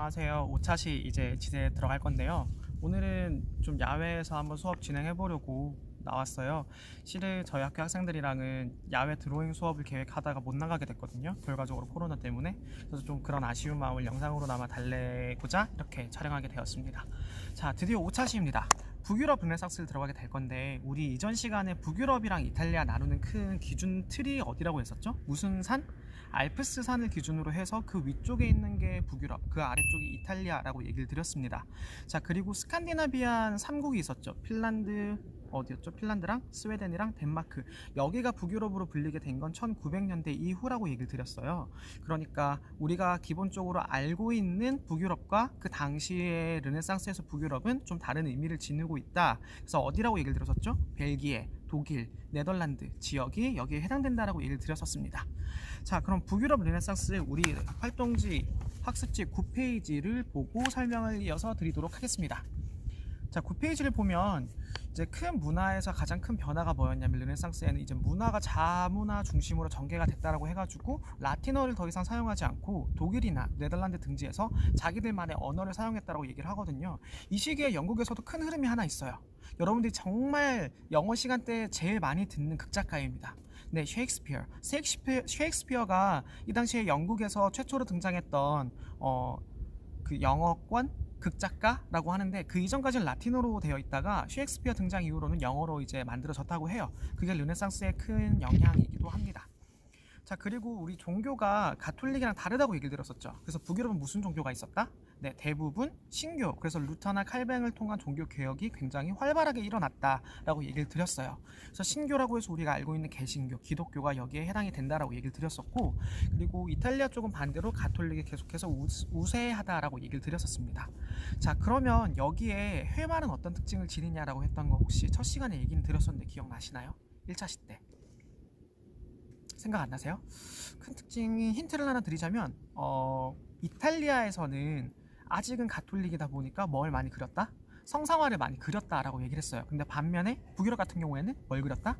안녕하세요. 5차시 이제 지대에 들어갈 건데요. 오늘은 좀 야외에서 한번 수업 진행해 보려고 나왔어요. 실은 저희 학교 학생들이랑은 야외 드로잉 수업을 계획하다가 못 나가게 됐거든요. 결과적으로 코로나 때문에. 그래서 좀 그런 아쉬운 마음을 영상으로나마 달래고자 이렇게 촬영하게 되었습니다. 자, 드디어 5차시입니다. 북유럽 르네상스를 들어가게 될 건데, 우리 이전 시간에 북유럽이랑 이탈리아 나누는 큰 기준 틀이 어디라고 했었죠? 무슨 산? 알프스 산을 기준으로 해서 그 위쪽에 있는 게 북유럽, 그 아래쪽이 이탈리아라고 얘기를 드렸습니다. 자, 그리고 스칸디나비안 3국이 있었죠. 핀란드, 어디였죠? 핀란드랑 스웨덴이랑 덴마크. 여기가 북유럽으로 불리게 된 건 1900년대 이후라고 얘기를 드렸어요. 그러니까 우리가 기본적으로 알고 있는 북유럽과 그 당시의 르네상스에서 북유럽은 좀 다른 의미를 지니고 있다. 그래서 어디라고 얘기를 들었었죠? 벨기에, 독일, 네덜란드 지역이 여기에 해당된다라고 얘기를 드렸었습니다. 자, 그럼 북유럽 르네상스 우리 활동지 학습지 9페이지를 보고 설명을 이어서 드리도록 하겠습니다. 자, 9페이지를 보면 이제 큰 문화에서 가장 큰 변화가 뭐였냐면, 르네상스에는 이제 문화가 자문화 중심으로 전개가 됐다라고 해가지고 라틴어를 더 이상 사용하지 않고 독일이나 네덜란드 등지에서 자기들만의 언어를 사용했다라고 얘기를 하거든요. 이 시기에 영국에서도 큰 흐름이 하나 있어요. 여러분들이 정말 영어 시간 때 제일 많이 듣는 극작가입니다. 네, 셰익스피어가 이 당시에 영국에서 최초로 등장했던 그 영어권 극작가라고 하는데, 그 이전까지는 라틴어로 되어 있다가 셰익스피어 등장 이후로는 영어로 이제 만들어졌다고 해요. 그게 르네상스의 큰 영향이기도 합니다. 자, 그리고 우리 종교가 가톨릭이랑 다르다고 얘기를 들었었죠. 그래서 북유럽은 무슨 종교가 있었다? 네, 대부분 신교. 그래서 루터나 칼뱅을 통한 종교 개혁이 굉장히 활발하게 일어났다라고 얘기를 드렸어요. 그래서 신교라고 해서 우리가 알고 있는 개신교, 기독교가 여기에 해당이 된다라고 얘기를 드렸었고, 그리고 이탈리아 쪽은 반대로 가톨릭이 계속해서 우세하다라고 얘기를 드렸었습니다. 자, 그러면 여기에 회말은 어떤 특징을 지니냐라고 했던 거 혹시 첫 시간에 얘기는 드렸었는데 기억나시나요? 1차시 때. 생각 안 나세요? 큰 특징이, 힌트를 하나 드리자면 이탈리아에서는 아직은 가톨릭이다 보니까 뭘 많이 그렸다? 성상화를 많이 그렸다라고 얘기를 했어요. 근데 반면에 북유럽 같은 경우에는 뭘 그렸다?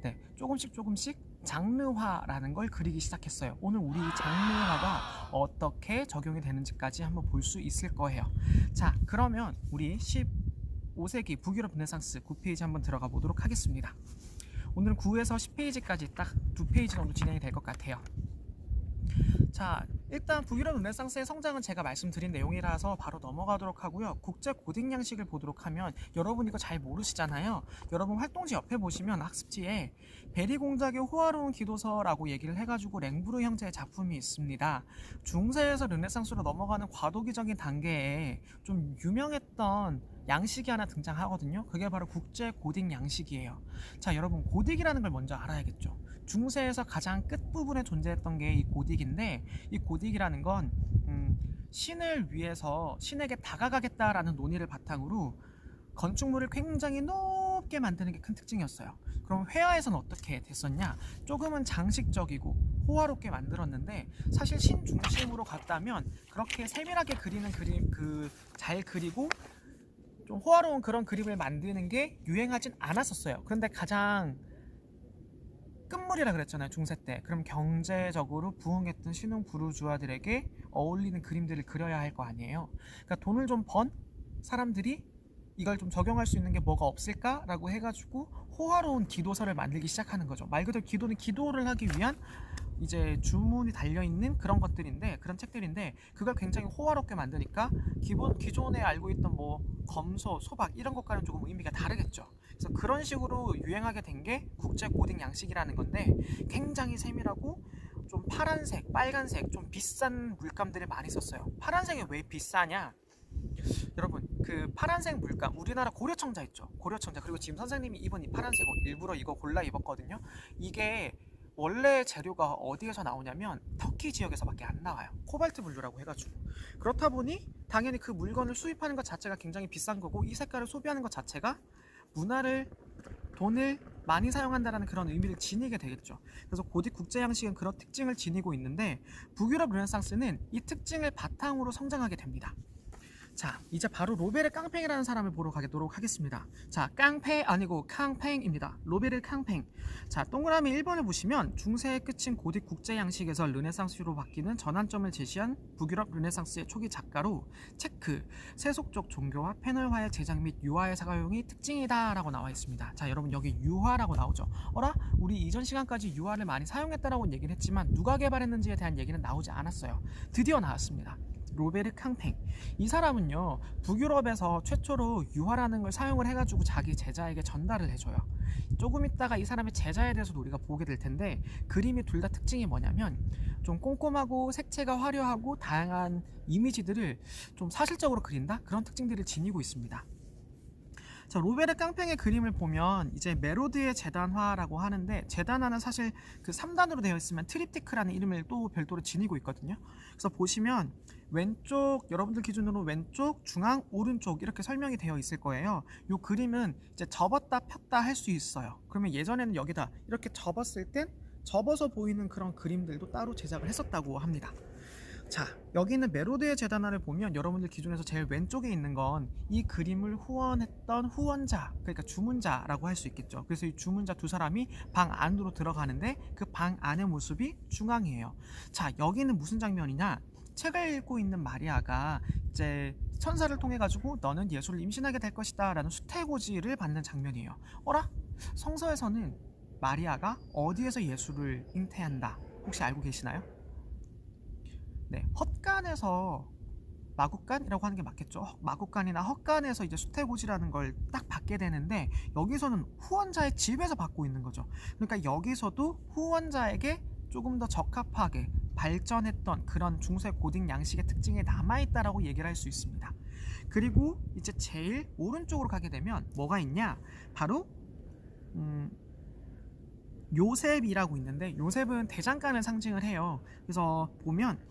네, 조금씩 장르화라는 걸 그리기 시작했어요. 오늘 우리 장르화가 어떻게 적용이 되는지까지 한번 볼 수 있을 거예요. 자, 그러면 우리 15세기 북유럽 르네상스 9페이지 한번 들어가 보도록 하겠습니다. 오늘은 9에서 10페이지까지 딱 2페이지 정도 진행이 될 것 같아요. 자, 일단 북유럽 르네상스의 성장은 제가 말씀드린 내용이라서 바로 넘어가도록 하고요. 국제 고딕 양식을 보도록 하면, 여러분 이거 잘 모르시잖아요. 여러분 활동지 옆에 보시면 학습지에 베리 공작의 호화로운 기도서라고 얘기를 해가지고 랭브르 형제의 작품이 있습니다. 중세에서 르네상스로 넘어가는 과도기적인 단계에 좀 유명했던 양식이 하나 등장하거든요. 그게 바로 국제 고딕 양식이에요. 자, 여러분 고딕이라는 걸 먼저 알아야겠죠. 중세에서 가장 끝부분에 존재했던 게 이 고딕인데, 이 고딕이라는 건 신을 위해서 신에게 다가가겠다라는 논의를 바탕으로 건축물을 굉장히 높게 만드는 게 큰 특징이었어요. 그럼 회화에서는 어떻게 됐었냐? 조금은 장식적이고 호화롭게 만들었는데, 사실 신 중심으로 갔다면 그렇게 세밀하게 그리는 그림, 잘 그리고 좀 호화로운 그런 그림을 만드는 게 유행하진 않았었어요. 그런데 가장 끝물이라 그랬잖아요, 중세 때. 그럼 경제적으로 부흥했던 신흥 부르주아들에게 어울리는 그림들을 그려야 할 거 아니에요. 그러니까 돈을 좀 번 사람들이 이걸 좀 적용할 수 있는 게 뭐가 없을까라고 해가지고 호화로운 기도서를 만들기 시작하는 거죠. 말 그대로 기도는 기도를 하기 위한 이제 주문이 달려있는 그런 것들인데, 그런 책들인데, 그걸 굉장히 호화롭게 만드니까 기존에 알고 있던 뭐 검소, 소박 이런 것과는 조금 의미가 다르겠죠. 그래서 그런 식으로 유행하게 된 게 국제 고딕 양식이라는 건데, 굉장히 세밀하고 좀 파란색, 빨간색, 좀 비싼 물감들을 많이 썼어요. 파란색이 왜 비싸냐? 여러분, 그 파란색 물감, 우리나라 고려청자 있죠? 고려청자. 그리고 지금 선생님이 입은 이 파란색 옷, 일부러 이거 골라 입었거든요. 이게 원래 재료가 어디에서 나오냐면 터키 지역에서밖에 안 나와요. 코발트 블루라고 해가지고. 그렇다 보니 당연히 그 물건을 수입하는 것 자체가 굉장히 비싼 거고, 이 색깔을 소비하는 것 자체가 문화를, 돈을 많이 사용한다는 그런 의미를 지니게 되겠죠. 그래서 고딕 국제 양식은 그런 특징을 지니고 있는데, 북유럽 르네상스는 이 특징을 바탕으로 성장하게 됩니다. 자, 이제 바로 로베르 깡팽이라는 사람을 보러 가도록 하겠습니다. 자, 깡패 아니고 캉팽입니다. 로베르 깡팽. 자, 동그라미 1번을 보시면 중세의 끝인 고딕 국제 양식에서 르네상스로 바뀌는 전환점을 제시한 북유럽 르네상스의 초기 작가로 체크, 세속적 종교와 패널화의 제작 및 유화의 사용이 특징이다 라고 나와 있습니다. 자, 여러분 여기 유화라고 나오죠. 어라? 우리 이전 시간까지 유화를 많이 사용했다라고 얘기를 했지만 누가 개발했는지에 대한 얘기는 나오지 않았어요. 드디어 나왔습니다. 로베르 캉팽. 이 사람은요, 북유럽에서 최초로 유화라는 걸 사용을 해가지고 자기 제자에게 전달을 해줘요. 조금 있다가 이 사람의 제자에 대해서도 우리가 보게 될 텐데, 그림이 둘 다 특징이 뭐냐면 좀 꼼꼼하고 색채가 화려하고 다양한 이미지들을 좀 사실적으로 그린다, 그런 특징들을 지니고 있습니다. 자, 로베르 깡팽의 그림을 보면 이제 메로드의 재단화라고 하는데, 재단화는 사실 그 3단으로 되어 있으면 트립티크라는 이름을 또 별도로 지니고 있거든요. 그래서 보시면 왼쪽, 여러분들 기준으로 왼쪽, 중앙, 오른쪽 이렇게 설명이 되어 있을 거예요. 이 그림은 이제 접었다 폈다 할 수 있어요. 그러면 예전에는 여기다 이렇게 접었을 땐 접어서 보이는 그런 그림들도 따로 제작을 했었다고 합니다. 자, 여기 있는 메로드의 재단화를 보면 여러분들 기준에서 제일 왼쪽에 있는 건 이 그림을 후원했던 후원자, 그러니까 주문자라고 할 수 있겠죠. 그래서 이 주문자 두 사람이 방 안으로 들어가는데 그 방 안의 모습이 중앙이에요. 자, 여기는 무슨 장면이냐? 책을 읽고 있는 마리아가 이제 천사를 통해 가지고 너는 예수를 임신하게 될 것이다 라는 수태고지를 받는 장면이에요. 어라? 성서에서는 마리아가 어디에서 예수를 잉태한다 혹시 알고 계시나요? 네, 헛간에서, 마국간이라고 하는 게 맞겠죠. 마국간이나 헛간에서 이제 수태고지라는 걸 딱 받게 되는데, 여기서는 후원자의 집에서 받고 있는 거죠. 그러니까 여기서도 후원자에게 조금 더 적합하게 발전했던 그런 중세 고딕 양식의 특징이 남아있다라고 얘기를 할 수 있습니다. 그리고 이제 제일 오른쪽으로 가게 되면 뭐가 있냐? 바로 요셉이라고 있는데, 요셉은 대장간을 상징을 해요. 그래서 보면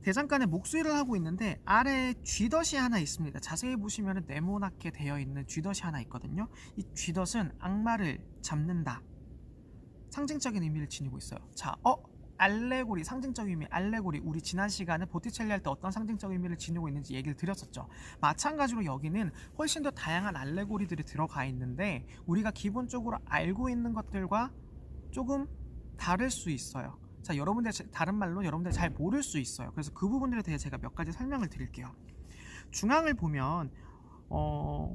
대장간에 목수일을 하고 있는데 아래에 쥐덫이 하나 있습니다. 자세히 보시면 네모나게 되어 있는 쥐덫이 하나 있거든요. 이 쥐덫은 악마를 잡는다, 상징적인 의미를 지니고 있어요. 자, 알레고리, 상징적 의미, 알레고리. 우리 지난 시간에 보티첼리 할 때 어떤 상징적 의미를 지니고 있는지 얘기를 드렸었죠. 마찬가지로 여기는 훨씬 더 다양한 알레고리들이 들어가 있는데, 우리가 기본적으로 알고 있는 것들과 조금 다를 수 있어요. 자, 여러분들 다른 말로 여러분들 잘 모를 수 있어요. 그래서 그 부분들에 대해 제가 몇 가지 설명을 드릴게요. 중앙을 보면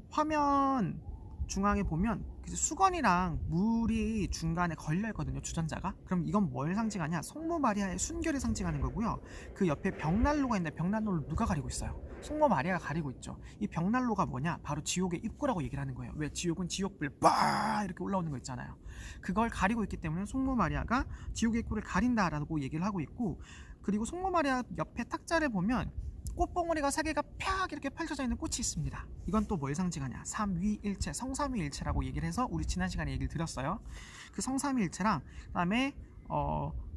화면 중앙에 보면 수건이랑 물이 중간에 걸려 있거든요, 주전자가. 그럼 이건 뭘 상징하냐? 성모 마리아의 순결을 상징하는 거고요. 그 옆에 벽난로가 있는데 벽난로를 누가 가리고 있어요? 성모 마리아가 가리고 있죠. 이 벽난로가 뭐냐? 바로 지옥의 입구라고 얘기를 하는 거예요. 왜? 지옥은 지옥불 빠 이렇게 올라오는 거 있잖아요. 그걸 가리고 있기 때문에 성모 마리아가 지옥의 입구를 가린다라고 얘기를 하고 있고, 그리고 성모 마리아 옆에 탁자를 보면 꽃봉오리가 3개가 펴 이렇게 펼쳐져 있는 꽃이 있습니다. 이건 또 뭘 상징하냐? 삼위일체, 성삼위일체라고 얘기를 해서 우리 지난 시간에 얘기를 드렸어요. 그 성삼위일체랑 그다음에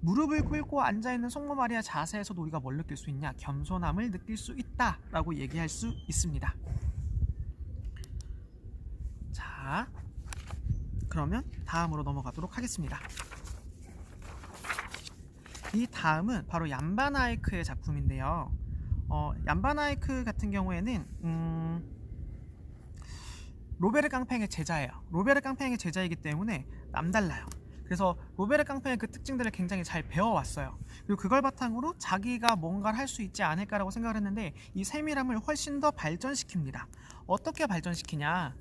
무릎을 꿇고 앉아있는 성모 마리아 자세에서도 우리가 뭘 느낄 수 있냐? 겸손함을 느낄 수 있다라고 얘기할 수 있습니다. 자, 그러면 다음으로 넘어가도록 하겠습니다. 이 다음은 바로 얀바나이크의 작품인데요. 얀바나이크 같은 경우에는 로베르 깡팽의 제자예요. 로베르 깡팽의 제자이기 때문에 남달라요. 그래서 로베르 깡팽의 그 특징들을 굉장히 잘 배워왔어요. 그리고 그걸 바탕으로 자기가 뭔가를 할 수 있지 않을까라고 생각을 했는데, 이 세밀함을 훨씬 더 발전시킵니다. 어떻게 발전시키냐?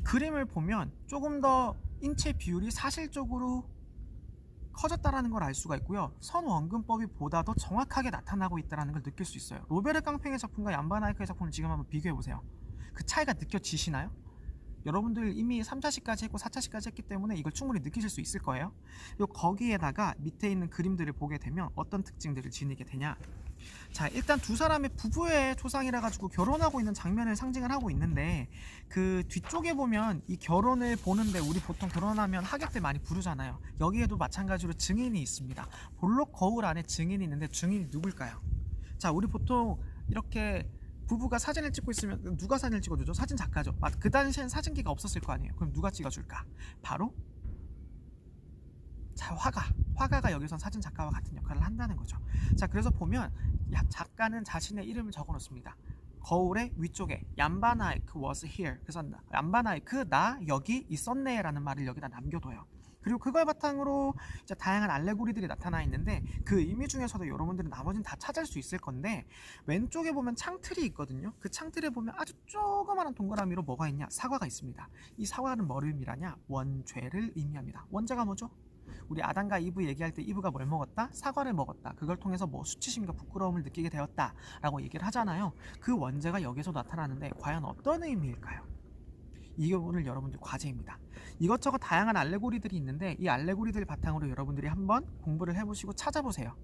그림을 보면 조금 더 인체 비율이 사실적으로 커졌다라는 걸 알 수가 있고요. 선원근법이 보다 더 정확하게 나타나고 있다는 걸 느낄 수 있어요. 로베르 깡팽의 작품과 얀바나이크의 작품을 지금 한번 비교해보세요. 그 차이가 느껴지시나요? 여러분들 이미 3차시까지 했고 4차시까지 했기 때문에 이걸 충분히 느끼실 수 있을 거예요. 그리고 거기에다가 밑에 있는 그림들을 보게 되면 어떤 특징들을 지니게 되냐? 자, 일단 두 사람의 부부의 초상이라 가지고 결혼하고 있는 장면을 상징을 하고 있는데, 그 뒤쪽에 보면 이 결혼을 보는데 우리 보통 결혼하면 하객들 많이 부르잖아요. 여기에도 마찬가지로 증인이 있습니다. 볼록 거울 안에 증인이 있는데 증인이 누굴까요? 자, 우리 보통 이렇게 부부가 사진을 찍고 있으면 누가 사진을 찍어주죠? 사진 작가죠. 그 당시엔 사진기가 없었을 거 아니에요. 그럼 누가 찍어줄까? 바로 화가가 여기선 사진 작가와 같은 역할을 한다는 거죠. 자, 그래서 보면 작가는 자신의 이름을 적어 놓습니다. 거울의 위쪽에 얀바나이크 was here. 그래서 얀바나이크 나 여기 있었네라는 말을 여기다 남겨둬요. 그리고 그걸 바탕으로 이제 다양한 알레고리들이 나타나 있는데 그 의미 중에서도 여러분들은 나머지는 다 찾을 수 있을 건데 왼쪽에 보면 창틀이 있거든요. 그 창틀에 보면 아주 조그마한 동그라미로 뭐가 있냐? 사과가 있습니다. 이 사과는 뭐를 의미하냐? 원죄를 의미합니다. 원죄가 뭐죠? 우리 아담과 이브 얘기할 때 이브가 뭘 먹었다? 사과를 먹었다. 그걸 통해서 뭐 수치심과 부끄러움을 느끼게 되었다 라고 얘기를 하잖아요. 그 원죄가 여기서 나타나는데 과연 어떤 의미일까요? 이게 오늘 여러분들 과제입니다. 이것저것 다양한 알레고리들이 있는데 이 알레고리들 바탕으로 여러분들이 한번 공부를 해보시고 찾아보세요.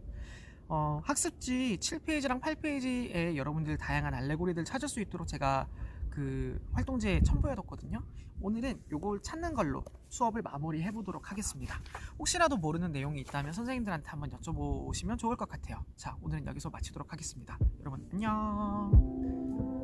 학습지 7페이지랑 8페이지에 여러분들 다양한 알레고리들 찾을 수 있도록 제가 그 활동지에 첨부해뒀거든요. 오늘은 요걸 찾는 걸로 수업을 마무리해 보도록 하겠습니다. 혹시라도 모르는 내용이 있다면 선생님들한테 한번 여쭤보시면 좋을 것 같아요. 자, 오늘은 여기서 마치도록 하겠습니다. 여러분 안녕.